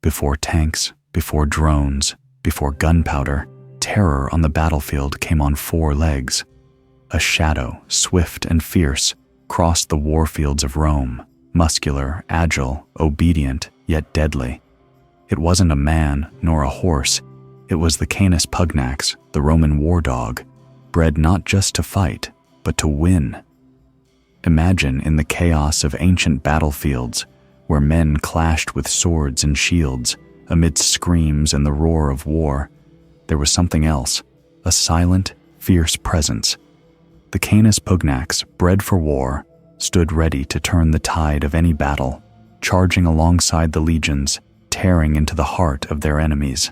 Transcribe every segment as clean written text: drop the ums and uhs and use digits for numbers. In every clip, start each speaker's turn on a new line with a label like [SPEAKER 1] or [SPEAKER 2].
[SPEAKER 1] Before tanks, before drones, before gunpowder, terror on the battlefield came on 4 legs. A shadow, swift and fierce, crossed the warfields of Rome, muscular, agile, obedient, yet deadly. It wasn't a man nor a horse. It was the Canis Pugnax, the Roman war dog, bred not just to fight, but to win. Imagine in the chaos of ancient battlefields, where men clashed with swords and shields, amidst screams and the roar of war, there was something else, a silent, fierce presence. The Canis Pugnax, bred for war, stood ready to turn the tide of any battle, charging alongside the legions, tearing into the heart of their enemies.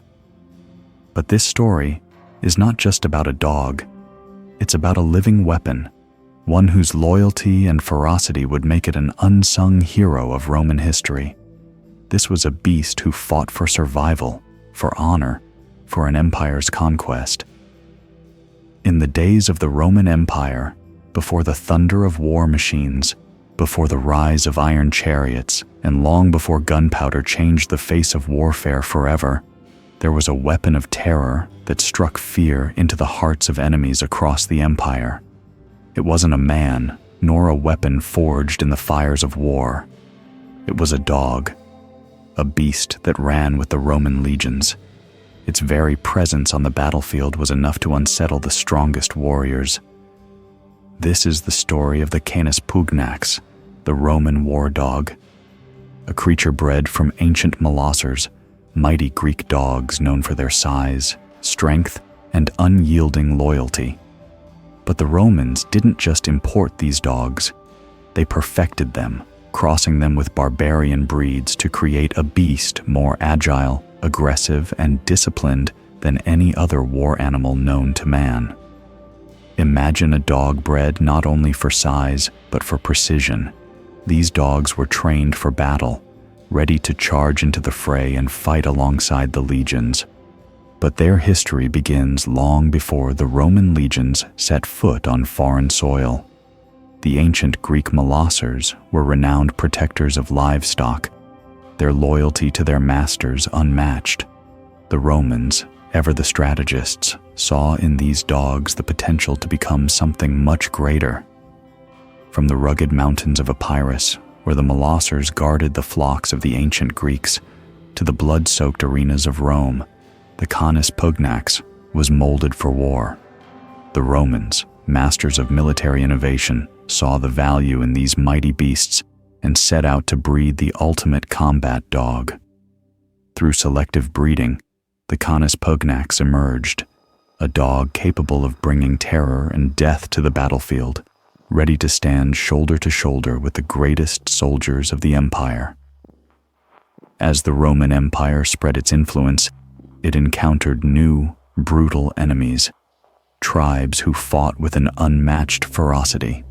[SPEAKER 1] But this story is not just about a dog. It's about a living weapon, one whose loyalty and ferocity would make it an unsung hero of Roman history. This was a beast who fought for survival, for honor, for an empire's conquest. In the days of the Roman Empire, before the thunder of war machines, before the rise of iron chariots, and long before gunpowder changed the face of warfare forever, there was a weapon of terror that struck fear into the hearts of enemies across the empire. It wasn't a man, nor a weapon forged in the fires of war. It was a dog, a beast that ran with the Roman legions. Its very presence on the battlefield was enough to unsettle the strongest warriors. This is the story of the Canis Pugnax, the Roman war dog, a creature bred from ancient Molossers, mighty Greek dogs known for their size, strength, and unyielding loyalty. But the Romans didn't just import these dogs. They perfected them, crossing them with barbarian breeds to create a beast more agile, aggressive, and disciplined than any other war animal known to man. Imagine a dog bred not only for size, but for precision. These dogs were trained for battle, ready to charge into the fray and fight alongside the legions. But their history begins long before the Roman legions set foot on foreign soil. The ancient Greek Molossers were renowned protectors of livestock, their loyalty to their masters unmatched. The Romans, ever the strategists, saw in these dogs the potential to become something much greater. From the rugged mountains of Epirus, where the Molossers guarded the flocks of the ancient Greeks, to the blood-soaked arenas of Rome, the Canis Pugnax was molded for war. The Romans, masters of military innovation, saw the value in these mighty beasts and set out to breed the ultimate combat dog. Through selective breeding, the Canis Pugnax emerged, a dog capable of bringing terror and death to the battlefield, ready to stand shoulder to shoulder with the greatest soldiers of the empire. As the Roman Empire spread its influence, it encountered new, brutal enemies, tribes who fought with an unmatched ferocity.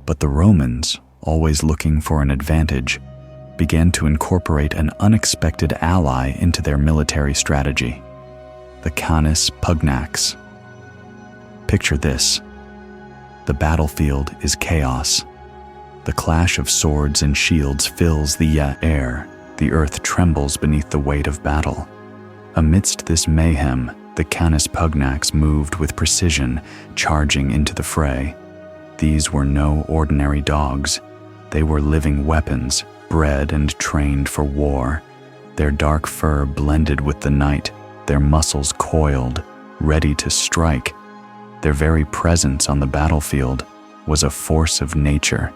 [SPEAKER 1] But the Romans, always looking for an advantage, began to incorporate an unexpected ally into their military strategy, the Canis Pugnax. Picture this. The battlefield is chaos. The clash of swords and shields fills the air. The earth trembles beneath the weight of battle. Amidst this mayhem, the Canis Pugnax moved with precision, charging into the fray. These were no ordinary dogs. They were living weapons, bred and trained for war. Their dark fur blended with the night, their muscles coiled, ready to strike. Their very presence on the battlefield was a force of nature,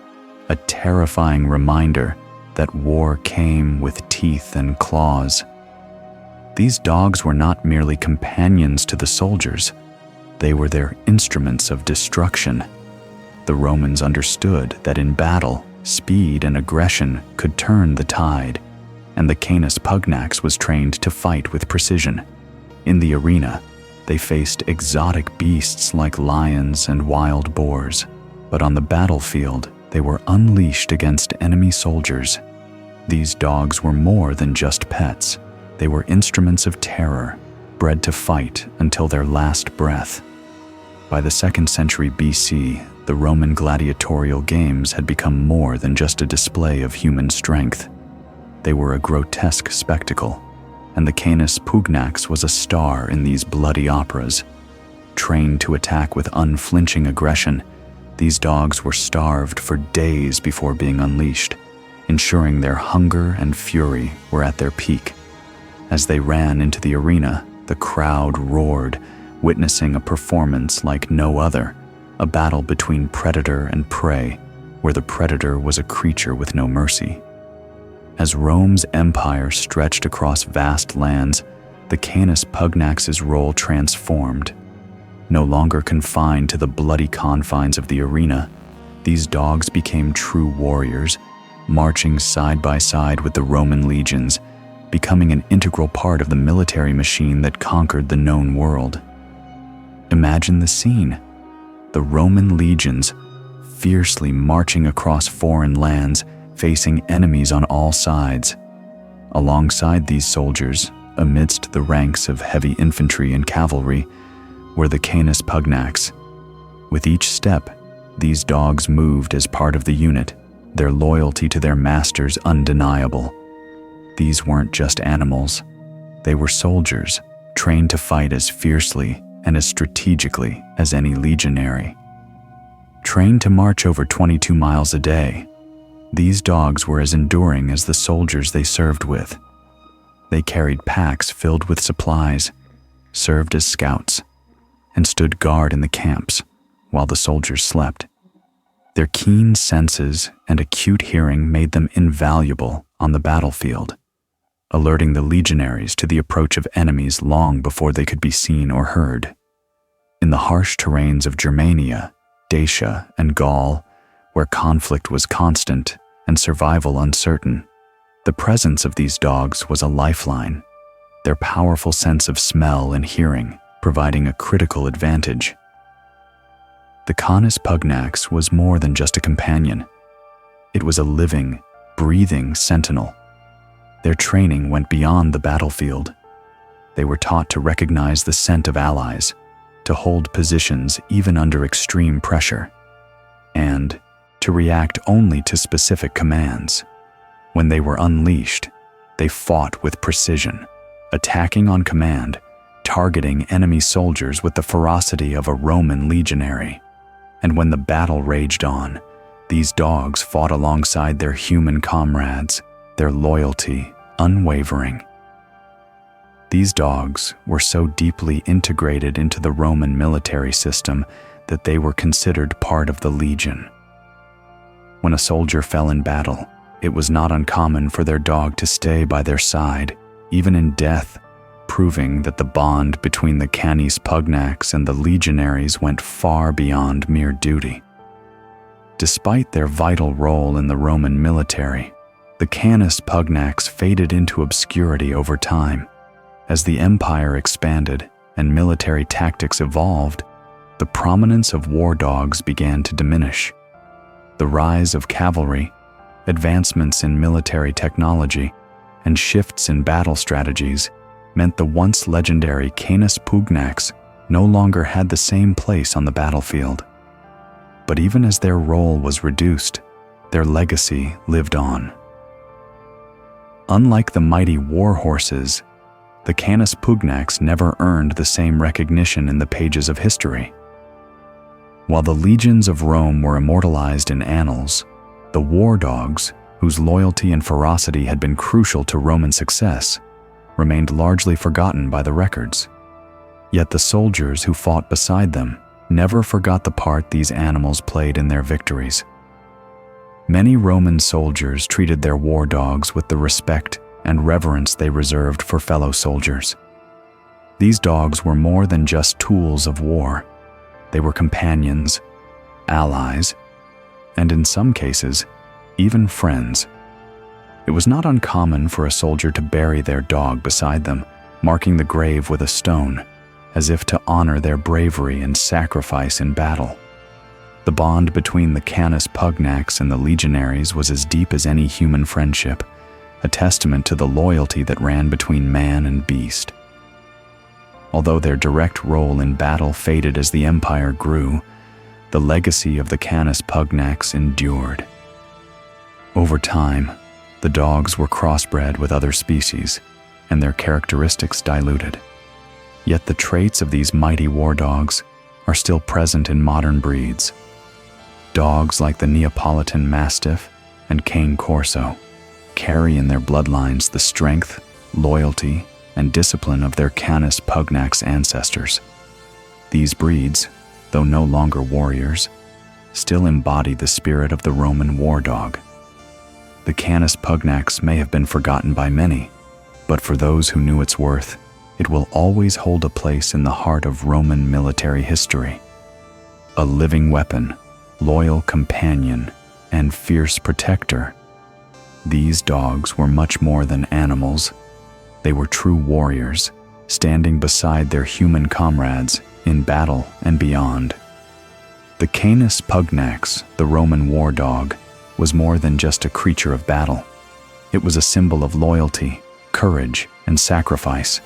[SPEAKER 1] a terrifying reminder that war came with teeth and claws. These dogs were not merely companions to the soldiers. They were their instruments of destruction. The Romans understood that in battle, speed and aggression could turn the tide, and the Canis Pugnax was trained to fight with precision. In the arena, they faced exotic beasts like lions and wild boars, but on the battlefield, they were unleashed against enemy soldiers. These dogs were more than just pets. They were instruments of terror, bred to fight until their last breath. By the 2nd century BC, the Roman gladiatorial games had become more than just a display of human strength. They were a grotesque spectacle, and the Canis Pugnax was a star in these bloody operas. Trained to attack with unflinching aggression, these dogs were starved for days before being unleashed, ensuring their hunger and fury were at their peak. As they ran into the arena, the crowd roared, witnessing a performance like no other, a battle between predator and prey, where the predator was a creature with no mercy. As Rome's empire stretched across vast lands, the Canis Pugnax's role transformed. No longer confined to the bloody confines of the arena, these dogs became true warriors, marching side by side with the Roman legions, becoming an integral part of the military machine that conquered the known world. Imagine the scene: the Roman legions fiercely marching across foreign lands, facing enemies on all sides. Alongside these soldiers, amidst the ranks of heavy infantry and cavalry, were the Canis Pugnax. With each step, these dogs moved as part of the unit, their loyalty to their masters undeniable. These weren't just animals. They were soldiers, trained to fight as fiercely and as strategically as any legionary. Trained to march over 22 miles a day, these dogs were as enduring as the soldiers they served with. They carried packs filled with supplies, served as scouts, and stood guard in the camps while the soldiers slept. Their keen senses and acute hearing made them invaluable on the battlefield, alerting the legionaries to the approach of enemies long before they could be seen or heard. In the harsh terrains of Germania, Dacia, and Gaul, where conflict was constant and survival uncertain, the presence of these dogs was a lifeline, their powerful sense of smell and hearing providing a critical advantage. The Canis Pugnax was more than just a companion. It was a living, breathing sentinel. Their training went beyond the battlefield. They were taught to recognize the scent of allies, to hold positions even under extreme pressure, and to react only to specific commands. When they were unleashed, they fought with precision, attacking on command, targeting enemy soldiers with the ferocity of a Roman legionary. And when the battle raged on, these dogs fought alongside their human comrades, their loyalty unwavering. These dogs were so deeply integrated into the Roman military system that they were considered part of the legion. When a soldier fell in battle, it was not uncommon for their dog to stay by their side, even in death, proving that the bond between the Canis Pugnax and the legionaries went far beyond mere duty. Despite their vital role in the Roman military, the Canis Pugnax faded into obscurity over time. As the empire expanded and military tactics evolved, the prominence of war dogs began to diminish. The rise of cavalry, advancements in military technology, and shifts in battle strategies meant the once legendary Canis Pugnax no longer had the same place on the battlefield. But even as their role was reduced, their legacy lived on. Unlike the mighty war horses, the Canis Pugnax never earned the same recognition in the pages of history. While the legions of Rome were immortalized in annals, the war dogs, whose loyalty and ferocity had been crucial to Roman success, remained largely forgotten by the records. Yet the soldiers who fought beside them never forgot the part these animals played in their victories. Many Roman soldiers treated their war dogs with the respect and reverence they reserved for fellow soldiers. These dogs were more than just tools of war. They were companions, allies, and in some cases, even friends. It was not uncommon for a soldier to bury their dog beside them, marking the grave with a stone, as if to honor their bravery and sacrifice in battle. The bond between the Canis Pugnax and the legionaries was as deep as any human friendship, a testament to the loyalty that ran between man and beast. Although their direct role in battle faded as the empire grew, the legacy of the Canis Pugnax endured. Over time, The dogs were crossbred with other species, and their characteristics diluted. Yet the traits of these mighty war dogs are still present in modern breeds. Dogs like the Neapolitan Mastiff and Cane Corso carry in their bloodlines the strength, loyalty, and discipline of their Canis Pugnax ancestors. These breeds, though no longer warriors, still embody the spirit of the Roman war dog. The Canis Pugnax may have been forgotten by many, but for those who knew its worth, it will always hold a place in the heart of Roman military history. A living weapon, loyal companion, and fierce protector. These dogs were much more than animals. They were true warriors, standing beside their human comrades in battle and beyond. The Canis Pugnax, the Roman war dog, was more than just a creature of battle. It was a symbol of loyalty, courage, and sacrifice.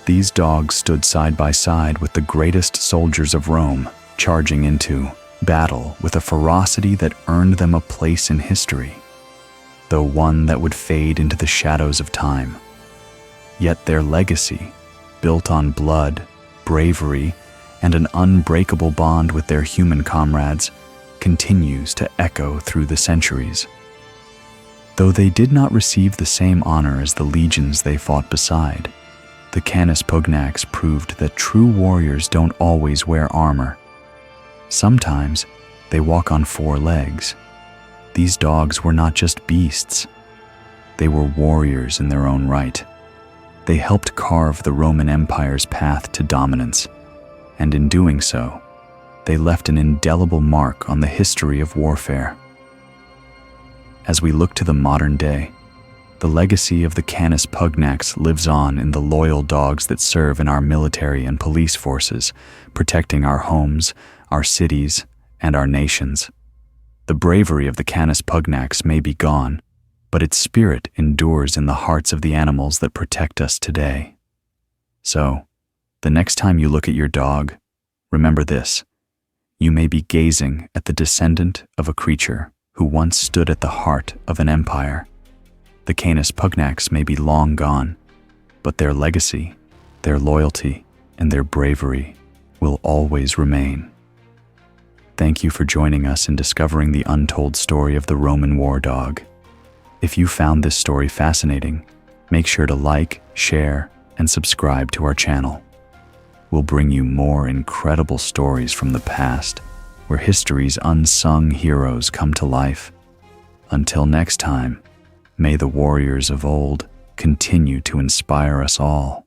[SPEAKER 1] These dogs stood side by side with the greatest soldiers of Rome, charging into battle with a ferocity that earned them a place in history, though one that would fade into the shadows of time. Yet their legacy, built on blood, bravery, and an unbreakable bond with their human comrades, continues to echo through the centuries. Though they did not receive the same honor as the legions they fought beside, the Canis Pugnax proved that true warriors don't always wear armor. Sometimes they walk on four legs. These dogs were not just beasts. They were warriors in their own right. They helped carve the Roman Empire's path to dominance, and in doing so, they left an indelible mark on the history of warfare. As we look to the modern day, the legacy of the Canis Pugnax lives on in the loyal dogs that serve in our military and police forces, protecting our homes, our cities, and our nations. The bravery of the Canis Pugnax may be gone, but its spirit endures in the hearts of the animals that protect us today. So, the next time you look at your dog, remember this: you may be gazing at the descendant of a creature who once stood at the heart of an empire. The Canis Pugnax may be long gone, but their legacy, their loyalty, and their bravery will always remain. Thank you for joining us in discovering the untold story of the Roman war dog. If you found this story fascinating, make sure to like, share, and subscribe to our channel. We'll bring you more incredible stories from the past, where history's unsung heroes come to life. Until next time, may the warriors of old continue to inspire us all.